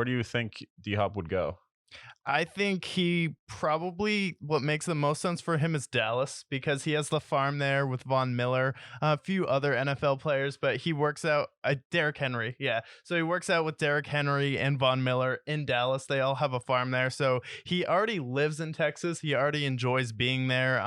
where do you think D Hop would go? I think he probably what makes the most sense for him is Dallas because he has the farm there with Von Miller, a few other NFL players, but he works out Derrick Henry, yeah. So he works out with Derrick Henry and Von Miller in Dallas. They all have a farm there, so he already lives in Texas. He already enjoys being there.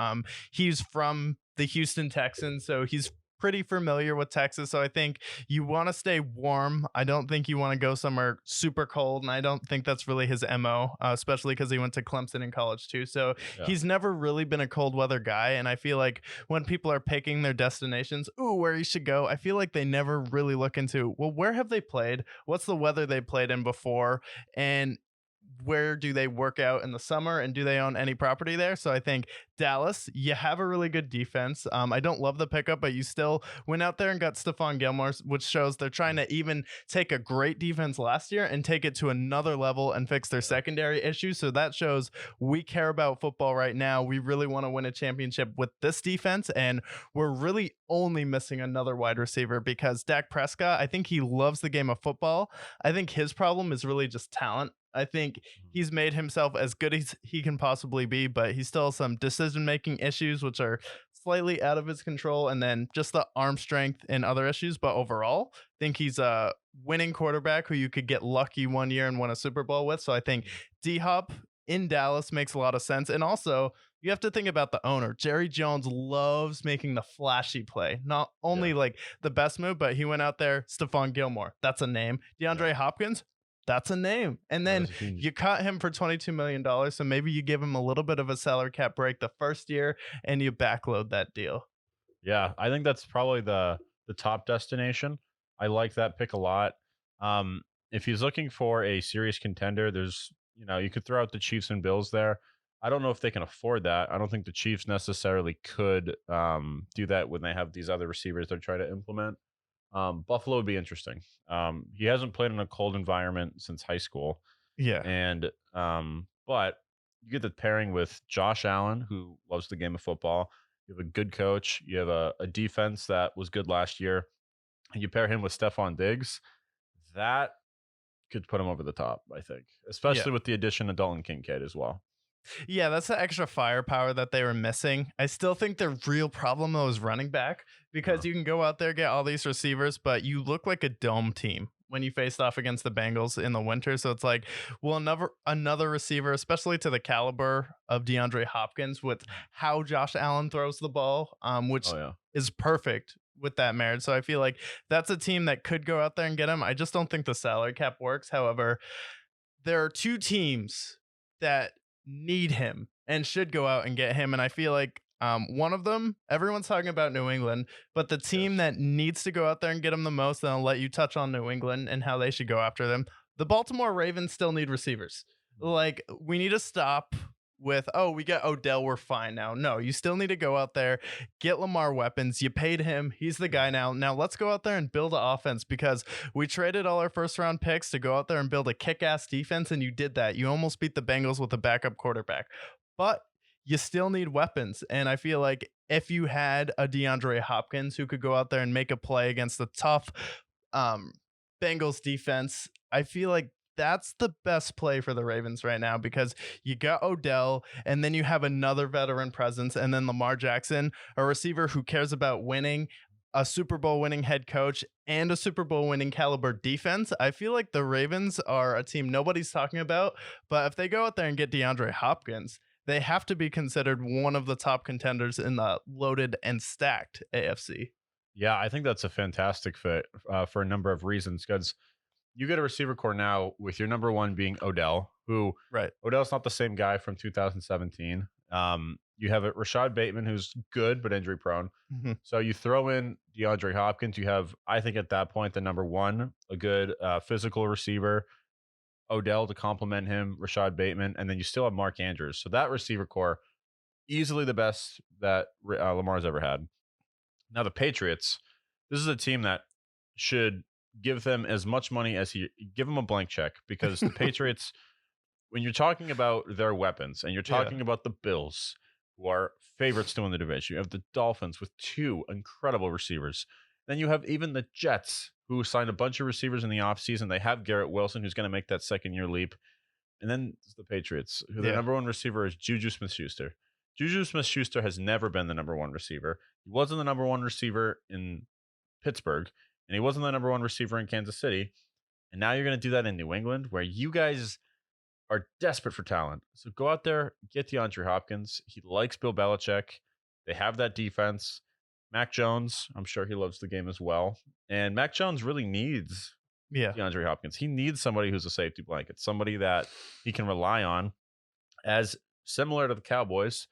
He's from the Houston Texans, so he's pretty familiar with Texas. So I think you want to stay warm. I don't think you want to go somewhere super cold. And I don't think that's really his MO, especially because he went to Clemson in college too. So Yeah. he's never really been a cold weather guy. And I feel like when people are picking their destinations, ooh, where he should go, I feel like they never really look into, well, where have they played? What's the weather they played in before? And where do they work out in the summer and do they own any property there? So I think Dallas, you have a really good defense. I don't love the pickup, but you still went out there and got Stephon Gilmore, which shows they're trying to even take a great defense last year and take it to another level and fix their Yeah. secondary issues. So that shows we care about football right now. We really want to win a championship with this defense, and we're really only missing another wide receiver because Dak Prescott, I think he loves the game of football. I think his problem is really just talent. I think Mhm. he's made himself as good as he can possibly be, but he still has some decision making issues, which are slightly out of his control. And then just the arm strength and other issues. But overall, I think he's a winning quarterback who you could get lucky one year and win a Super Bowl with. So I think D Hop in Dallas makes a lot of sense. And also, you have to think about the owner. Jerry Jones loves making the flashy play, not Yeah. only like the best move, but he went out there, Stephon Gilmore. That's a name. Yeah. DeAndre Hopkins, that's a name. And That then is huge. you cut him for $22 million. So maybe you give him a little bit of a salary cap break the first year and you backload that deal. Yeah, I think that's probably the top destination. I like that pick a lot. Um, if he's looking for a serious contender, you could throw out the Chiefs and Bills there. I don't know if they can afford that. I don't think the Chiefs necessarily could do that when they have these other receivers they're trying to implement. Buffalo would be interesting. He hasn't played in a cold environment since high school, Yeah. and but you get the pairing with Josh Allen, who loves the game of football. You have a good coach. You have a defense that was good last year, and you pair him with Stephon Diggs. That could put him over the top, I think, Yeah. especially with the addition of Dalton Kincaid as well. Yeah, that's the extra firepower that they were missing. I still think their real problem though is running back Uh, because you can go out there get all these receivers, but you look like a dome team when you faced off against the Bengals in the winter. So it's like, well, another receiver, especially to the caliber of DeAndre Hopkins, with how Josh Allen throws the ball, which oh yeah, is perfect with that marriage. So I feel like that's a team that could go out there and get him. I just don't think the salary cap works. However, there are two teams that need him and should go out and get him. And I feel like one of them, everyone's talking about New England, but the team yes. that needs to go out there and get him the most, and I'll let you touch on New England and how they should go after them. The Baltimore Ravens still need receivers. Mhm. Like, we need to stop with, oh, we got Odell, we're fine now. No, you still need to go out there, get Lamar weapons. You paid him, he's the guy now. Now let's go out there and build an offense because we traded all our first round picks to go out there and build a kick ass defense, and you did that. You almost beat the Bengals with a backup quarterback, but you still need weapons. And I feel like if you had a DeAndre Hopkins who could go out there and make a play against the tough um, Bengals defense, I feel like that's the best play for the Ravens right now because you got Odell and then you have another veteran presence and then Lamar Jackson, a receiver who cares about winning, a Super Bowl winning head coach and a Super Bowl winning caliber defense. I feel like the Ravens are a team nobody's talking about, but if they go out there and get DeAndre Hopkins, they have to be considered one of the top contenders in the loaded and stacked AFC. Yeah, I think that's a fantastic fit for a number of reasons. Because you get a receiver core now with your number one being Odell, who Right. Odell's not the same guy from 2017. You have a Rashad Bateman who's good but injury prone. Mhm. So you throw in DeAndre Hopkins. You have, I think, at that point, the number one, a good physical receiver, Odell to complement him, Rashad Bateman, and then you still have Mark Andrews. So that receiver core, easily the best that Lamar's ever had. Now the Patriots, this is a team that should give them as much money as he give them a blank check because the Patriots, when you're talking about their weapons and you're Yeah. talking about the Bills, who are favorites to win the division, you have the Dolphins with two incredible receivers. Then you have even the Jets who signed a bunch of receivers in the offseason. They have Garrett Wilson, who's going to make that second year leap. And then the Patriots, who their Yeah. number one receiver is Juju Smith Schuster. Juju Smith Schuster has never been the number one receiver. He wasn't the number one receiver in Pittsburgh, and he wasn't the number one receiver in Kansas City. And now you're going to do that in New England, where you guys are desperate for talent. So go out there, get DeAndre Hopkins. He likes Bill Belichick. They have that defense. Mac Jones, I'm sure he loves the game as well. And Mac Jones really needs Yeah. DeAndre Hopkins. He needs somebody who's a safety blanket, somebody that he can rely on. As similar to the Cowboys,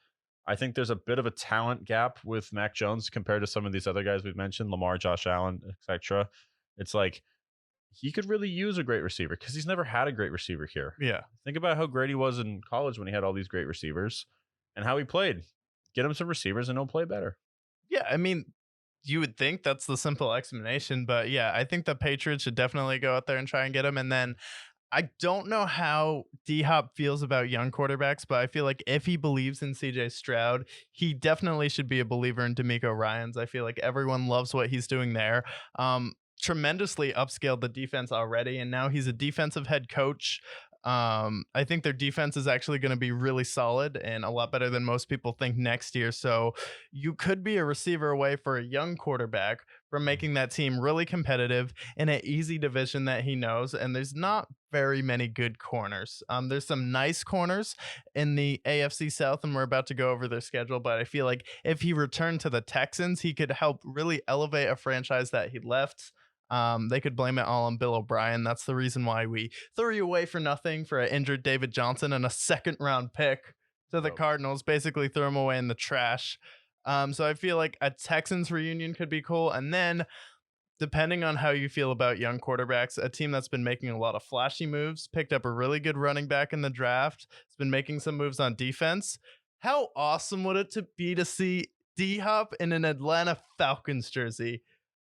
I think there's a bit of a talent gap with Mac Jones compared to some of these other guys we've mentioned, Lamar, Josh Allen, etc. It's like he could really use a great receiver because he's never had a great receiver here. Yeah. Think about how great he was in college when he had all these great receivers and how he played. Get him some receivers and he'll play better. Yeah, I mean, you would think that's the simple explanation, but yeah, I think the Patriots should definitely go out there and try and get him. And then I don't know how D Hop feels about young quarterbacks, but I feel like if he believes in CJ Stroud, he definitely should be a believer in D'Amico Ryans. I feel like everyone loves what he's doing there. Tremendously upscaled the defense already, and now he's a defensive head coach. I think their defense is actually going to be really solid and a lot better than most people think next year. So you could be a receiver away for a young quarterback from making that team really competitive in an easy division that he knows. And there's not very many good corners. There's some nice corners in the AFC South, and we're about to go over their schedule. But I feel like if he returned to the Texans, he could help really elevate a franchise that he left. They could blame it all on Bill O'Brien. That's the reason why we threw you away for nothing for an injured David Johnson and a second round pick to the Yep. Cardinals. Basically, threw him away in the trash. So I feel like a Texans reunion could be cool. And then, depending on how you feel about young quarterbacks, a team that's been making a lot of flashy moves, picked up a really good running back in the draft, has been making some moves on defense. How awesome would it to be to see D Hop in an Atlanta Falcons jersey?